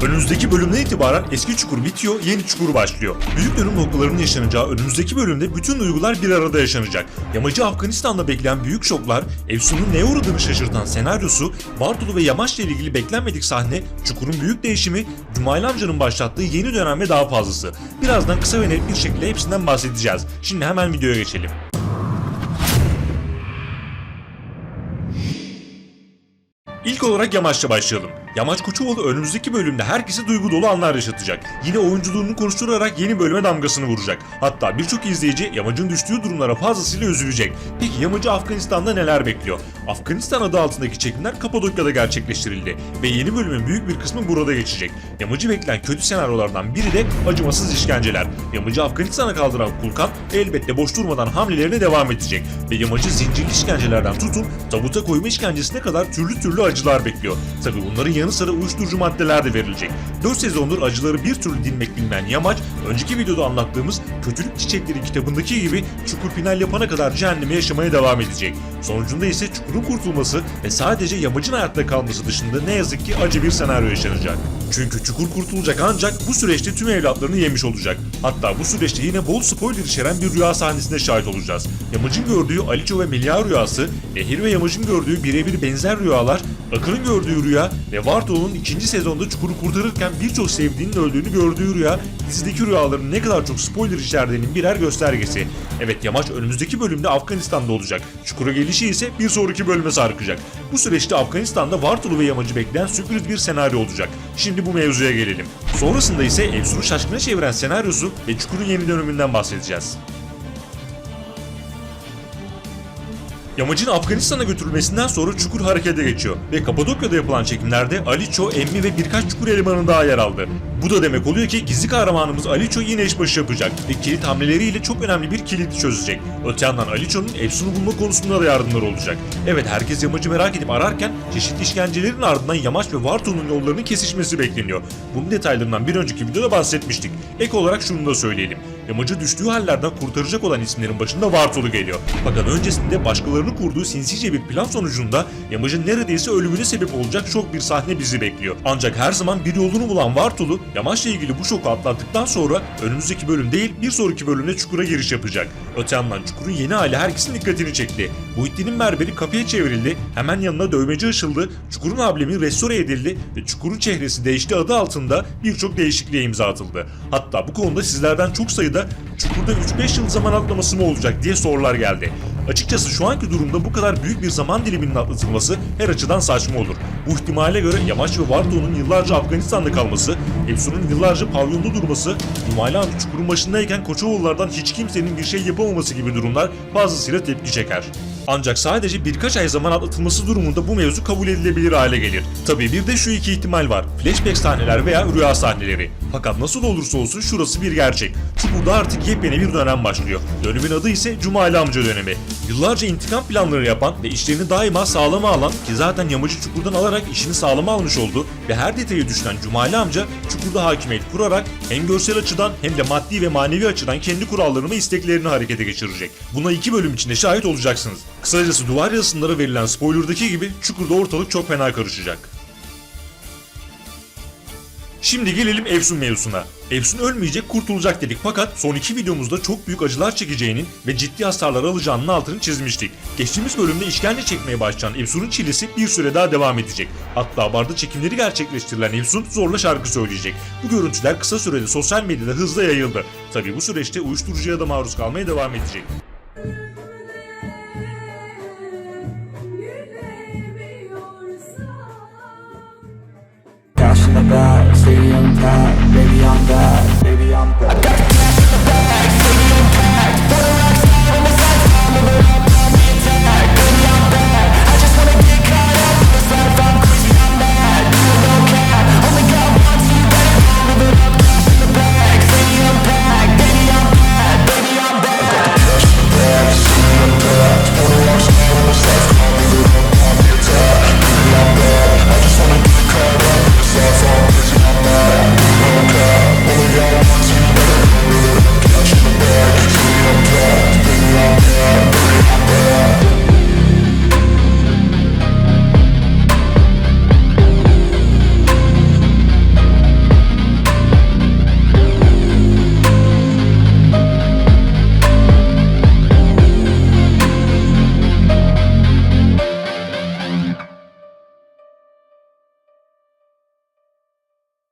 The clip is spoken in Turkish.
Önümüzdeki bölümden itibaren eski çukur bitiyor, yeni çukur başlıyor. Büyük dönüm noktalarının yaşanacağı önümüzdeki bölümde bütün duygular bir arada yaşanacak. Yamacı Afganistan'da bekleyen büyük şoklar, Efsun'un neye uğradığını şaşırtan senaryosu, Bartolu ve Yamaç'la ilgili beklenmedik sahne, çukurun büyük değişimi, Cumaylı amcanın başlattığı yeni dönem ve daha fazlası. Birazdan kısa ve net bir şekilde hepsinden bahsedeceğiz. Şimdi hemen videoya geçelim. İlk olarak Yamaç'la başlayalım. Yamaç Koçovalı önümüzdeki bölümde herkese duygu dolu anlar yaşatacak. Yine oyunculuğunu konuşturarak yeni bölüme damgasını vuracak. Hatta birçok izleyici Yamaç'ın düştüğü durumlara fazlasıyla üzülecek. Peki Yamaç'ı Afganistan'da neler bekliyor? Afganistan adı altındaki çekimler Kapadokya'da gerçekleştirildi ve yeni bölümün büyük bir kısmı burada geçecek. Yamaç'ı bekleyen kötü senaryolardan biri de acımasız işkenceler. Yamaç'ı Afganistan'a kaldıran Kulkan elbette boş durmadan hamlelerine devam edecek ve Yamaç'ı zincirli işkencelerden tutun tabuta koyma işkencesine kadar türlü acılar bekliyor. Tabi bunların yanı sıra uyuşturucu maddeler de verilecek. 4 sezondur acıları bir türlü dinmek bilmeyen Yamaç, önceki videoda anlattığımız Kötülük Çiçekleri kitabındaki gibi çukur final yapana kadar cehennemi yaşamaya devam edecek. Sonucunda ise çukurun kurtulması ve sadece Yamaç'ın hayatta kalması dışında ne yazık ki acı bir senaryo yaşanacak. Çünkü çukur kurtulacak ancak bu süreçte tüm evlatlarını yemiş olacak. Hatta bu süreçte yine bol spoiler içeren bir rüya sahnesine şahit olacağız. Yamaç'ın gördüğü Aliço ve Melia rüyası, Nehir ve Yamaç'ın gördüğü birebir benzer rüyalar, Akın'ın gördüğü rüya ve Vartolu'nun ikinci sezonda çukuru kurtarırken birçok sevdiğinin öldüğünü gördüğü rüya, dizideki rüyaların ne kadar çok spoiler içerdiğinin birer göstergesi. Evet, Yamaç önümüzdeki bölümde Afganistan'da olacak. Çukura gelişi ise bir sonraki bölüme sarkacak. Bu süreçte Afganistan'da Vartolu ve Yamaç'ı bekleyen sürpriz bir senaryo olacak. Şimdi bu mevzuya gelelim. Sonrasında ise Efsun'u şaşkına çeviren senaryosu ve Çukur'un yeni dönümünden bahsedeceğiz. Yamaç'ın Afganistan'a götürülmesinden sonra Çukur harekete geçiyor ve Kapadokya'da yapılan çekimlerde Aliço, Emmi ve birkaç Çukur elemanı daha yer aldı. Bu da demek oluyor ki gizli kahramanımız Aliço yine işbaşı yapacak ve kilit hamleleriyle çok önemli bir kilidi çözecek. Öte yandan Aliço'nun Efsun'u bulma konusunda da yardımları olacak. Evet, herkes Yamaç'ı merak edip ararken çeşitli işkencelerin ardından Yamaç ve Vartolu'nun yollarının kesişmesi bekleniyor. Bunun detaylarından bir önceki videoda bahsetmiştik. Ek olarak şunu da söyleyelim. Yamaç'ı düştüğü hallerden kurtaracak olan isimlerin başında Vartolu geliyor. Fakat öncesinde başkalarını kurduğu sinsice bir plan sonucunda Yamaç'ın neredeyse ölümüne sebep olacak şok bir sahne bizi bekliyor. Ancak her zaman bir yolunu bulan Vartolu, Yamaç'la ilgili bu şoku atlattıktan sonra önümüzdeki bölüm değil bir sonraki bölümde Çukur'a giriş yapacak. Öte yandan Çukur'un yeni hali herkesin dikkatini çekti. Muhittin'in berberi kapıya çevrildi, hemen yanına dövmeci açıldı, Çukur'un ablemi restore edildi ve Çukur'un çehresi değişti adı altında birçok değişikliğe imza atıldı. Hatta bu konuda sizlerden çok sayıda Çukur'da 3-5 yıl zaman atlaması mı olacak diye sorular geldi. Açıkçası şu anki durumda bu kadar büyük bir zaman diliminin atlatılması her açıdan saçma olur. Bu ihtimale göre Yamaç ve Vartolu'nun yıllarca Afganistan'da kalması, Efsun'un yıllarca pavyonda durması, Cumaylı amca çukurun başındayken Koçovalılardan hiç kimsenin bir şey yapamaması gibi durumlar fazlasıyla tepki çeker. Ancak sadece birkaç ay zaman atlatılması durumunda bu mevzu kabul edilebilir hale gelir. Tabii bir de şu iki ihtimal var: flashback sahneler veya rüya sahneleri. Fakat nasıl olursa olsun şurası bir gerçek. Çukur'da artık yepyeni bir dönem başlıyor. Dönemin adı ise Cumaylı amca dönemi. Yıllarca intikam planları yapan ve işlerini daima sağlama alan, ki zaten Yamaç'ı Çukur'dan alarak işini sağlama almış oldu ve her detayı düşünen Cumaylı amca Çukur'da hakimiyet kurarak hem görsel açıdan hem de maddi ve manevi açıdan kendi kurallarını ve isteklerini harekete geçirecek. Buna 2 bölüm içinde şahit olacaksınız. Kısacası duvar yazısında verilen spoilerdaki gibi Çukur'da ortalık çok fena karışacak. Şimdi gelelim Efsun mevzusuna. Efsun ölmeyecek, kurtulacak dedik fakat son 2 videomuzda çok büyük acılar çekeceğinin ve ciddi hasarlar alacağının altını çizmiştik. Geçtiğimiz bölümde işkence çekmeye başlayan Efsun'un çilesi bir süre daha devam edecek. Hatta barda çekimleri gerçekleştirilen Efsun zorla şarkı söyleyecek. Bu görüntüler kısa sürede sosyal medyada hızla yayıldı. Tabii bu süreçte uyuşturucuya da maruz kalmaya devam edecek. Cash in the bag, stadium tag, baby I'm bad, baby I'm bad. I got cash in the bag.